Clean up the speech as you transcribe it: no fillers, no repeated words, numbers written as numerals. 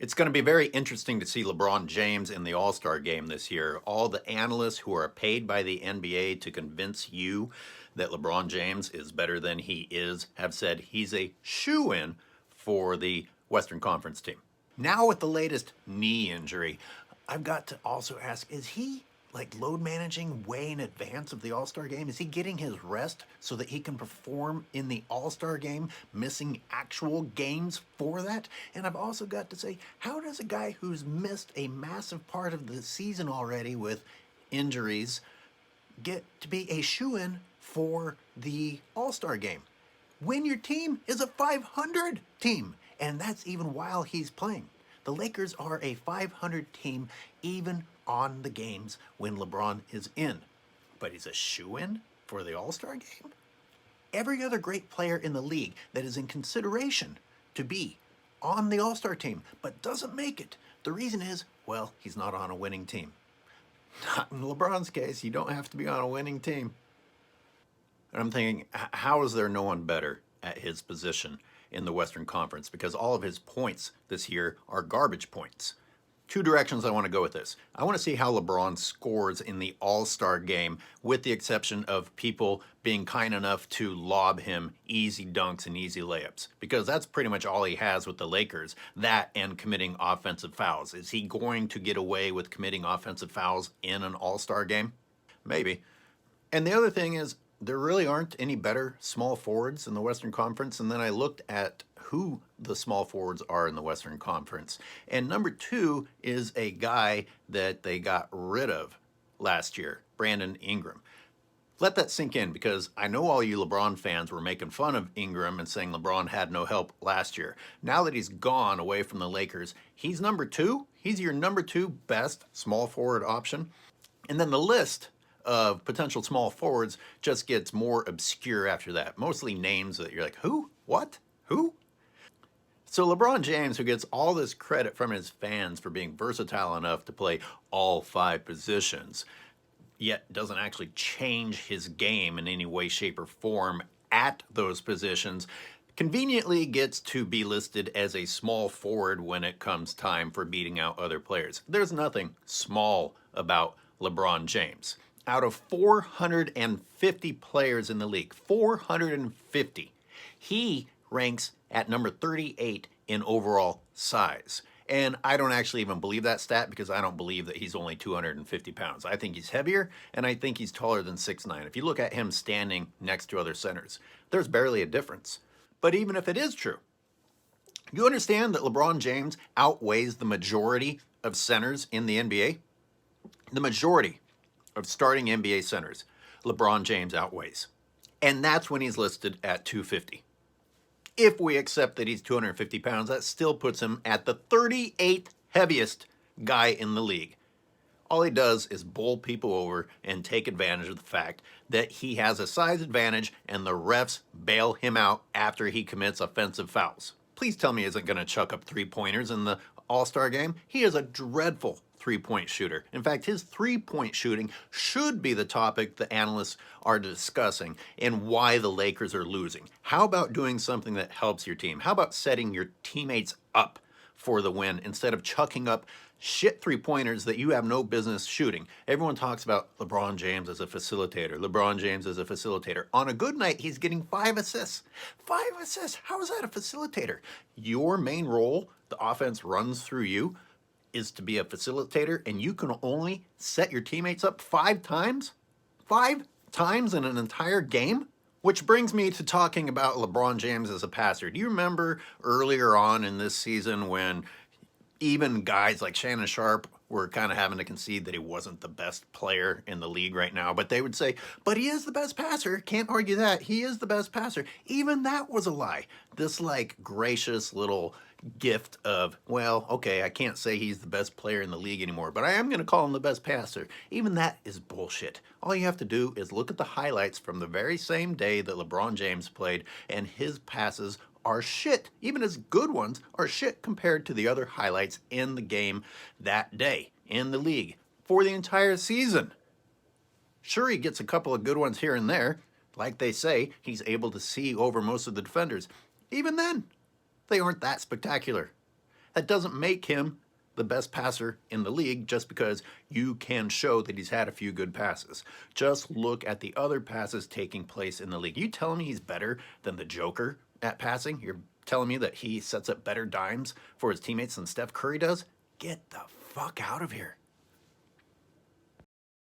It's going to be very interesting to see LeBron James in the All-Star game this year. All the analysts who are paid by the NBA to convince you that LeBron James is better than he is have said he's a shoo-in for the Western Conference team. Now with the latest knee injury, I've got to also ask, is he load managing way in advance of the All-Star game? Is he getting his rest so that he can perform in the All-Star game, missing actual games for that? And I've also got to say, how does a guy who's missed a massive part of the season already with injuries get to be a shoo-in for the All-Star game when your team is a 500 team? And that's even while he's playing. The Lakers are a 500 team even on the games when LeBron is in. But he's a shoo-in for the All-Star game? Every other great player in the league that is in consideration to be on the All-Star team but doesn't make it, the reason is, well, he's not on a winning team. Not in LeBron's case. You don't have to be on a winning team. And I'm thinking, how is there no one better at his position in the Western Conference? Because all of his points this year are garbage points. Two directions I want to go with this. I want to see how LeBron scores in the All-Star game, with the exception of people being kind enough to lob him easy dunks and easy layups, because that's pretty much all he has with the Lakers, that and committing offensive fouls. Is he going to get away with committing offensive fouls in an All-Star game? Maybe. And the other thing is, there really aren't any better small forwards in the Western Conference. And then I looked at who the small forwards are in the Western Conference. And number 2 is a guy that they got rid of last year, Brandon Ingram. Let that sink in, because I know all you LeBron fans were making fun of Ingram and saying LeBron had no help last year. Now that he's gone away from the Lakers, he's number 2. He's your number 2 best small forward option. And then the list of potential small forwards just gets more obscure after that. Mostly names that you're like, who? What? Who? So LeBron James, who gets all this credit from his fans for being versatile enough to play all 5 positions, yet doesn't actually change his game in any way, shape, or form at those positions, conveniently gets to be listed as a small forward when it comes time for beating out other players. There's nothing small about LeBron James. Out of 450 players in the league, 450, he ranks at number 38 in overall size. And I don't actually even believe that stat, because I don't believe that he's only 250 pounds. I think he's heavier, and I think he's taller than 6'9". If you look at him standing next to other centers, there's barely a difference. But even if it is true, you understand that LeBron James outweighs the majority of centers in the NBA? The majority of starting NBA centers, LeBron James outweighs. And that's when he's listed at 250. If we accept that he's 250 pounds, that still puts him at the 38th heaviest guy in the league. All he does is bowl people over and take advantage of the fact that he has a size advantage and the refs bail him out after he commits offensive fouls. Please tell me he isn't going to chuck up 3-pointers in the All-Star game. He is a dreadful 3-point shooter. In fact, his 3-point shooting should be the topic the analysts are discussing and why the Lakers are losing. How about doing something that helps your team? How about setting your teammates up for the win instead of chucking up shit 3-pointers that you have no business shooting? Everyone talks about LeBron James as a facilitator. LeBron James as a facilitator. On a good night, he's getting 5 assists. 5 assists? How is that a facilitator? Your main role, the offense runs through you, is to be a facilitator, and you can only set your teammates up 5 times? 5 times in an entire game? Which brings me to talking about LeBron James as a passer. Do you remember earlier on in this season when even guys like Shannon Sharp were kind of having to concede that he wasn't the best player in the league right now, but they would say, but he is the best passer. Can't argue that. He is the best passer. Even that was a lie. This gracious little gift of, well, okay, I can't say he's the best player in the league anymore, but I am going to call him the best passer. Even that is bullshit. All you have to do is look at the highlights from the very same day that LeBron James played, and his passes are shit. Even his good ones are shit compared to the other highlights in the game that day, in the league, for the entire season. Sure, he gets a couple of good ones here and there. Like they say, he's able to see over most of the defenders. Even then, they aren't that spectacular. That doesn't make him the best passer in the league just because you can show that he's had a few good passes. Just look at the other passes taking place in the league. You telling me he's better than the Joker at passing? You're telling me that he sets up better dimes for his teammates than Steph Curry does? Get the fuck out of here.